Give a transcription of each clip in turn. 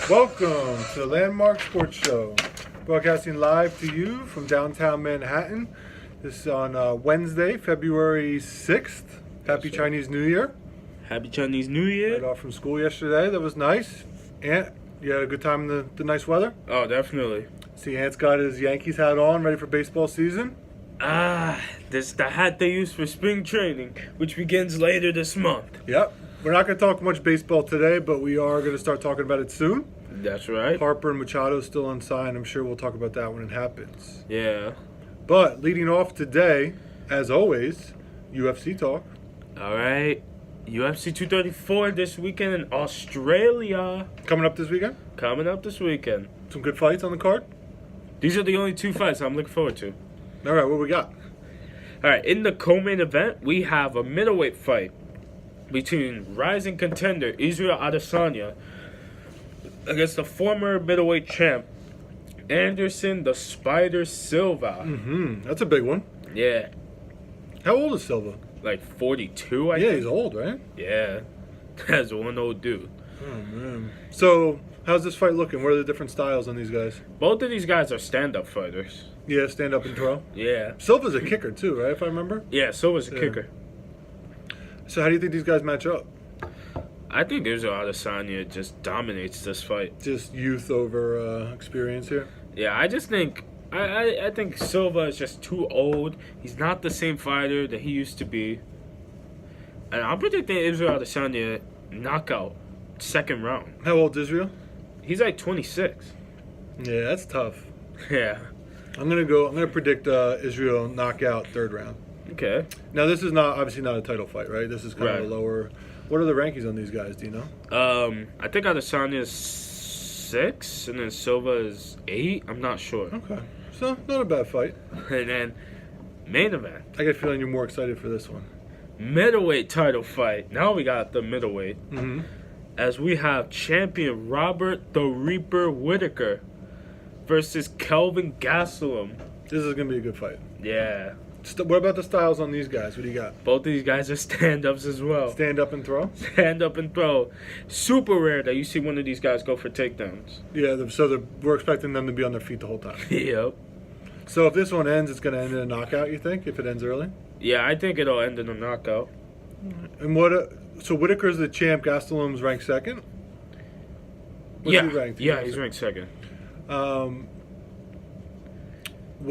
Welcome to the Landmark Sports Show, broadcasting live to you from downtown Manhattan. This is on Wednesday, February 6th. Happy Chinese New Year. Happy Chinese New Year. Right off from school yesterday. That was nice. Ant, you had a good time in the nice weather? Oh, definitely. See, Ant's got his Yankees hat on, ready for baseball season. This the hat they use for spring training, which begins later this month. Yep. We're not going to talk much baseball today, but we are going to start talking about it soon. That's right. Harper and Machado still unsigned. I'm sure we'll talk about that when it happens. Yeah. But leading off today, as always, UFC talk. All right. UFC 234 this weekend in Australia. Coming up this weekend? Coming up this weekend. Some good fights on the card? These are the only two fights I'm looking forward to. All right, what we got? All right, in the co-main event, we have a middleweight fight between rising contender Israel Adesanya against the former middleweight champ Anderson the Spider Silva. That's a big one. Yeah. How old is Silva? Like 42, I Yeah, think. he's old, right? Yeah. That's one old dude. Oh, man. So, how's this fight looking? What are the different styles on these guys? Both of these guys are stand-up fighters. Yeah, stand up and throw. Yeah. Silva's a kicker, too, right, if I remember? Yeah, Silva's a Yeah. kicker. So, how do you think these guys match up? I think Israel Adesanya just dominates this fight. Just youth over experience here? Yeah, I just think... I think Silva is just too old. He's not the same fighter that he used to be. And I'm predicting Israel Adesanya knockout second round. How old is Israel? He's like 26. Yeah, that's tough. Yeah. I'm gonna predict Israel knockout third round. Okay. Now this is obviously not a title fight, right? This is kind of a lower. What are the rankings on these guys? Do you know? I think Adesanya is 6, and then Silva is 8. I'm not sure. Okay, so not a bad fight. And then main event, I get a feeling you're more excited for this one. middleweight title fight. Now we got the middleweight, as we have champion Robert the Reaper Whittaker versus Kelvin Gastelum. This is gonna be a good fight. Yeah. What about the styles on these guys? What do you got? Both of these guys are stand-ups as well. Stand up and throw? Stand up and throw. Super rare that you see one of these guys go for takedowns. Yeah, so we're expecting them to be on their feet the whole time. Yep. So if this one ends, it's going to end in a knockout, you think, if it ends early? Yeah, I think it'll end in a knockout. And so Whitaker's the champ, Gastelum's ranked second? What's he ranked? Yeah, he's ranked second. What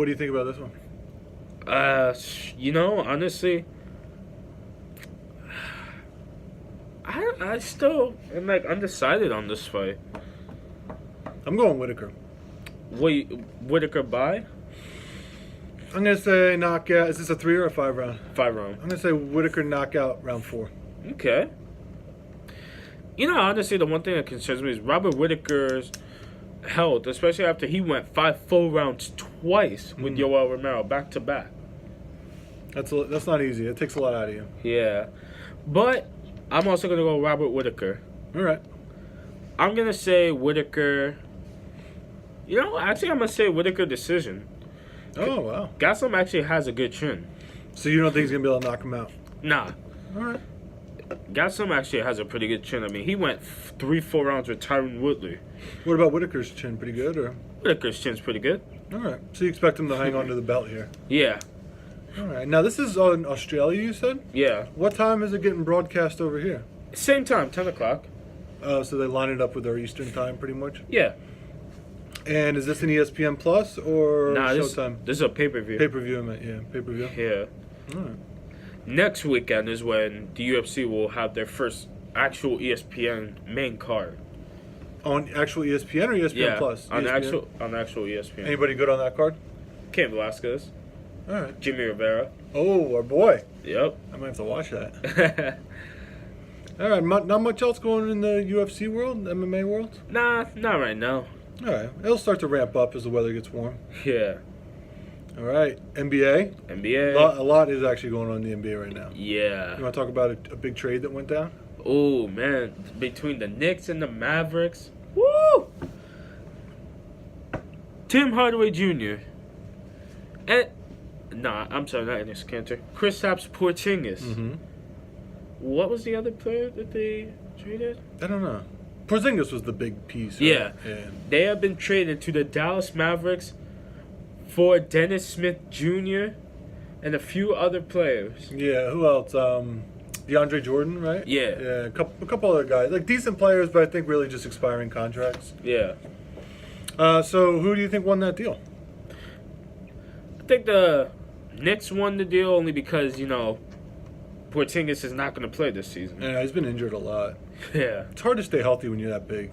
do you think about this one? Honestly, I still am like undecided on this fight. I'm going Whitaker. Wait, Whittaker by I'm going to say knockout. Is this a 3 or a 5 round? 5 round. I'm going to say Whitaker knockout round 4. Okay. Honestly, the one thing that concerns me is Robert Whittaker's health, especially after he went 5 full rounds twice with Yoel Romero back to back. That's not easy. It takes a lot out of you. Yeah. But I'm also going to go Robert Whittaker. All right. I'm going to say Whittaker. Actually, I'm going to say Whittaker decision. Oh, wow. Gastelum actually has a good chin. So you don't think he's going to be able to knock him out? Nah. All right. Gastelum actually has a pretty good chin. I mean, he went 3 full rounds with Tyron Woodley. What about Whitaker's chin? Pretty good? Or? Whittaker's chin's pretty good. All right. So you expect him to hang on to the belt here? Yeah. All right. Now, this is in Australia, you said? Yeah. What time is it getting broadcast over here? Same time, 10 o'clock. So they line it up with our Eastern time, pretty much? Yeah. And is this an ESPN Plus or Showtime? This is a pay-per-view. Pay-per-view, I meant. Yeah, pay-per-view. Yeah. All right. Next weekend is when the UFC will have their first actual ESPN main card. On actual ESPN or ESPN Plus? on ESPN? actual ESPN. Anybody good on that card? Cain Velasquez, All right. Jimmy Rivera. Oh, our boy. Yep. I might have to watch that. All right. Not much else going in the UFC world, MMA world? Nah, not right now. All right. It'll start to ramp up as the weather gets warm. Yeah. All right. NBA? NBA. A lot is actually going on in the NBA right now. Yeah. You want to talk about a big trade that went down? Oh, man. Between the Knicks and the Mavericks. Woo! Tim Hardaway Jr. I'm sorry, not Enes Kanter. Kristaps Porzingis. Mm-hmm. What was the other player that they traded? I don't know. Porzingis was the big piece. Right? Yeah. They have been traded to the Dallas Mavericks for Dennis Smith Jr. and a few other players. Yeah, who else? DeAndre Jordan, right? Yeah. Yeah, a couple other guys. Like, decent players, but I think really just expiring contracts. Yeah. So who do you think won that deal? I think the Knicks won the deal only because, Porzingis is not going to play this season. Yeah, he's been injured a lot. Yeah. It's hard to stay healthy when you're that big.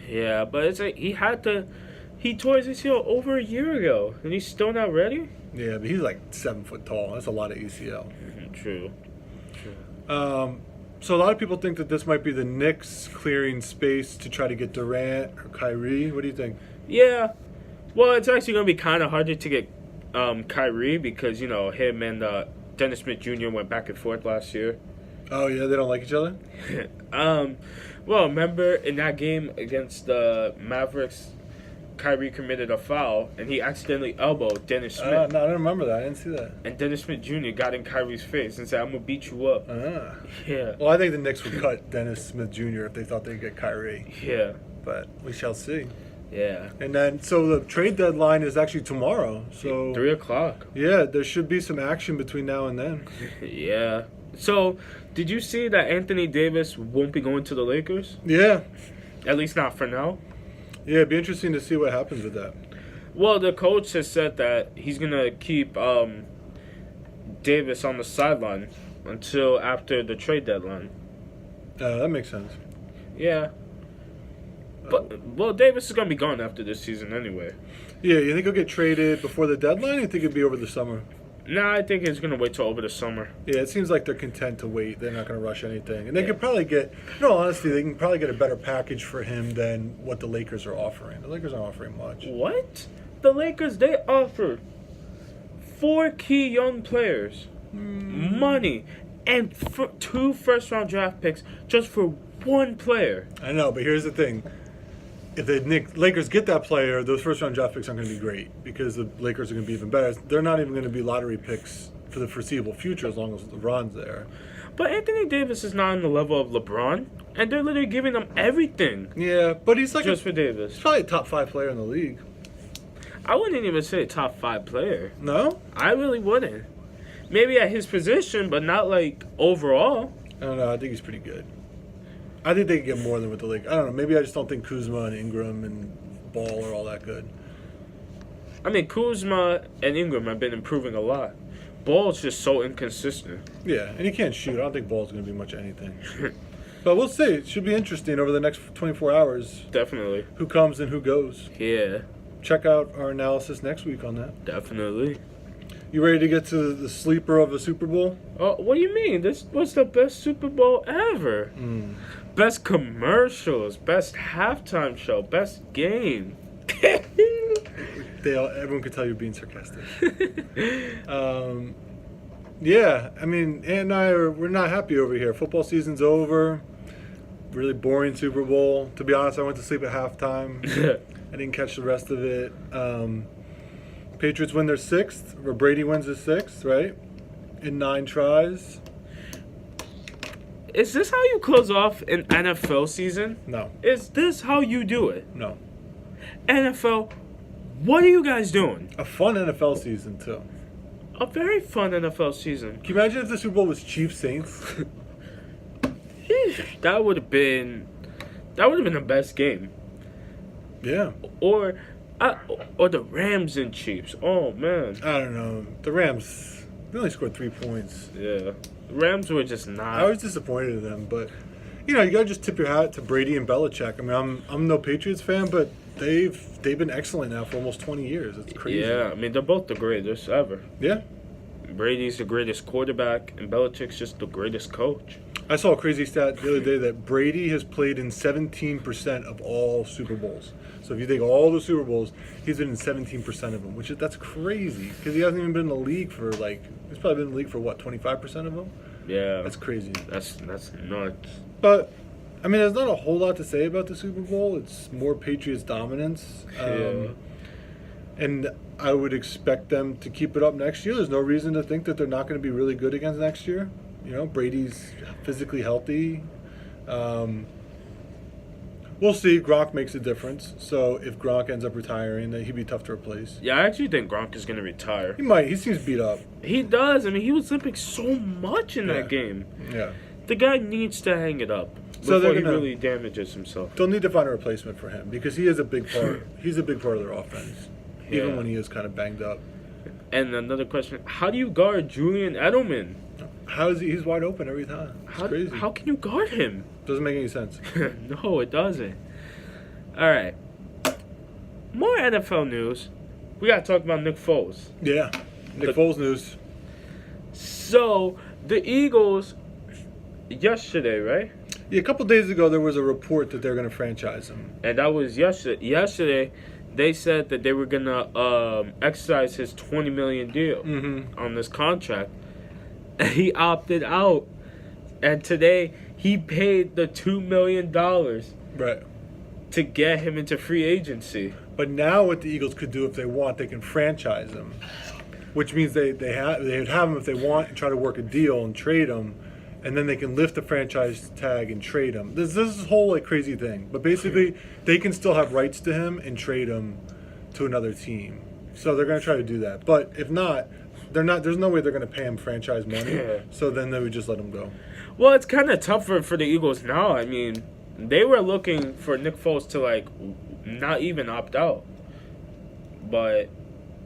Yeah, but it's like he tore his ACL over a year ago, and he's still not ready? Yeah, but he's like 7 foot tall. That's a lot of ACL. True. So a lot of people think that this might be the Knicks clearing space to try to get Durant or Kyrie. What do you think? Yeah. Well, it's actually going to be kind of harder to get Kyrie because, him and Dennis Smith Jr. went back and forth last year. Oh, yeah? They don't like each other? Well, remember in that game against the Mavericks, Kyrie committed a foul, and he accidentally elbowed Dennis Smith. No, I don't remember that. I didn't see that. And Dennis Smith Jr. got in Kyrie's face and said, "I'm going to beat you up." Yeah. Well, I think the Knicks would cut Dennis Smith Jr. if they thought they'd get Kyrie. Yeah. But we shall see. Yeah. And then, so the trade deadline is actually tomorrow. So 3 o'clock. Yeah, there should be some action between now and then. Yeah. So, did you see that Anthony Davis won't be going to the Lakers? Yeah. At least not for now. Yeah, it'd be interesting to see what happens with that. Well, the coach has said that he's going to keep Davis on the sideline until after the trade deadline. That makes sense. Yeah. But, well, Davis is going to be gone after this season anyway. Yeah, you think he'll get traded before the deadline, or you think it'd be over the summer? Nah, I think he's going to wait till over the summer. Yeah, it seems like they're content to wait. They're not going to rush anything. And they could probably get, honestly, they can probably get a better package for him than what the Lakers are offering. The Lakers aren't offering much. What? The Lakers, they offered 4 key young players, money, and 2 first-round draft picks just for 1 player. I know, but here's the thing. If the Lakers get that player, those first-round draft picks aren't going to be great because the Lakers are going to be even better. They're not even going to be lottery picks for the foreseeable future as long as LeBron's there. But Anthony Davis is not on the level of LeBron, and they're literally giving him everything. Yeah, but he's like just for Davis. He's probably a top 5 player in the league. I wouldn't even say top 5 player. No? I really wouldn't. Maybe at his position, but not like overall. I don't know. I think he's pretty good. I think they can get more than with the Lakers. I don't know. Maybe I just don't think Kuzma and Ingram and Ball are all that good. I mean, Kuzma and Ingram have been improving a lot. Ball's just so inconsistent. Yeah, and he can't shoot. I don't think Ball's going to be much of anything. But we'll see. It should be interesting over the next 24 hours. Definitely. Who comes and who goes. Yeah. Check out our analysis next week on that. Definitely. You ready to get to the sleeper of a Super Bowl? Oh, what do you mean? This was the best Super Bowl ever. Best commercials, best halftime show, best game. Everyone could tell you're being sarcastic. Yeah, I mean, Ant and we're not happy over here. Football season's over. Really boring Super Bowl. To be honest, I went to sleep at halftime. I didn't catch the rest of it. Patriots win their 6th, or Brady wins his 6th, right? In 9 tries. Is this how you close off an NFL season? No. Is this how you do it? No. NFL, what are you guys doing? A fun NFL season, too. A very fun NFL season. Can you imagine if the Super Bowl was Chiefs Saints? That would have been the best game. Yeah. Or the Rams and Chiefs. Oh man. I don't know. The Rams, they only scored 3 points. Yeah. The Rams were just not. I was disappointed in them, but you gotta just tip your hat to Brady and Belichick. I mean, I'm no Patriots fan, but they've been excellent now for almost 20 years. It's crazy. Yeah, I mean they're both the greatest ever. Yeah. Brady's the greatest quarterback, and Belichick's just the greatest coach. I saw a crazy stat the other day that Brady has played in 17% of all Super Bowls. So if you take all the Super Bowls, he's been in 17% of them, that's crazy because he hasn't even been in the league for he's probably been in the league for 25% of them. Yeah, that's crazy. That's nuts. But I mean, there's not a whole lot to say about the Super Bowl. It's more Patriots dominance. And I would expect them to keep it up next year. There's no reason to think that they're not going to be really good against next year. Brady's physically healthy. We'll see. Gronk makes a difference. So if Gronk ends up retiring, then he'd be tough to replace. Yeah, I actually think Gronk is going to retire. He might. He seems beat up. He does. I mean, he was limping so much in that game. Yeah. The guy needs to hang it up So before he really damages himself. They'll need to find a replacement for him because he is a big part. He's a big part of their offense, even when he is kind of banged up. And another question: how do you guard Julian Edelman? How is he? He's wide open every time. It's crazy. How can you guard him? Doesn't make any sense. No, it doesn't. All right. More NFL news. We got to talk about Nick Foles. Yeah. Nick Foles news. So, the Eagles, yesterday, right? Yeah, a couple days ago, there was a report that they're going to franchise him. And that was yesterday. Yesterday, they said that they were going to exercise his $20 million deal on this contract. And he opted out. And today, he paid the $2 million Right. to get him into free agency. But now what the Eagles could do if they want, they can franchise him. Which means they would have him if they want and try to work a deal and trade him. And then they can lift the franchise tag and trade him. This is a whole crazy thing. But basically, they can still have rights to him and trade him to another team. So they're going to try to do that. But if not, they're not. There's no way they're going to pay him franchise money. So then they would just let him go. Well, it's kind of tougher for the Eagles now. I mean, they were looking for Nick Foles to, not even opt out. But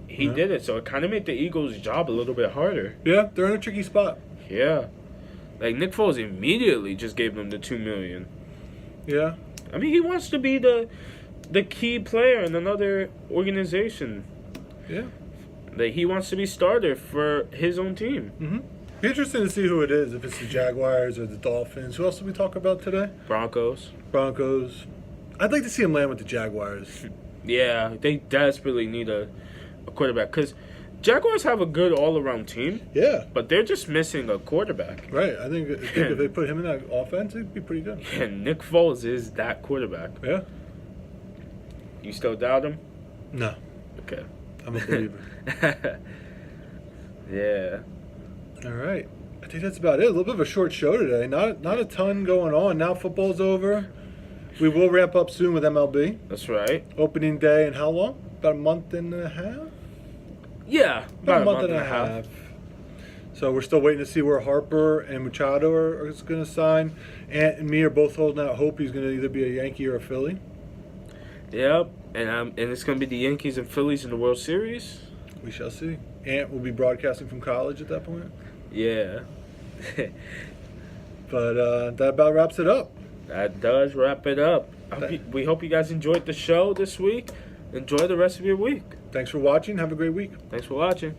he did it, so it kind of made the Eagles' job a little bit harder. Yeah, they're in a tricky spot. Yeah. Nick Foles immediately just gave them the $2 million. Yeah. I mean, he wants to be the key player in another organization. Yeah. He wants to be starter for his own team. Mm-hmm. Be interesting to see who it is, if it's the Jaguars or the Dolphins. Who else did we talk about today? Broncos. I'd like to see him land with the Jaguars. Yeah, they desperately need a quarterback because Jaguars have a good all-around team. Yeah. But they're just missing a quarterback. Right. I think if they put him in that offense, it'd be pretty good. And Nick Foles is that quarterback. Yeah. You still doubt him? No. Okay. I'm a believer. Yeah. All right. I think that's about it. A little bit of a short show today. Not a ton going on. Now football's over. We will ramp up soon with MLB. That's right. Opening day in how long? About a month and a half? Yeah. About a month and a half. So we're still waiting to see where Harper and Machado are going to sign. Ant and me are both holding out hope he's going to either be a Yankee or a Philly. Yep. And it's going to be the Yankees and Phillies in the World Series. We shall see. Ant will be broadcasting from college at that point. Yeah. But that about wraps it up. That does wrap it up. We hope you guys enjoyed the show this week. Enjoy the rest of your week. Thanks for watching. Have a great week. Thanks for watching.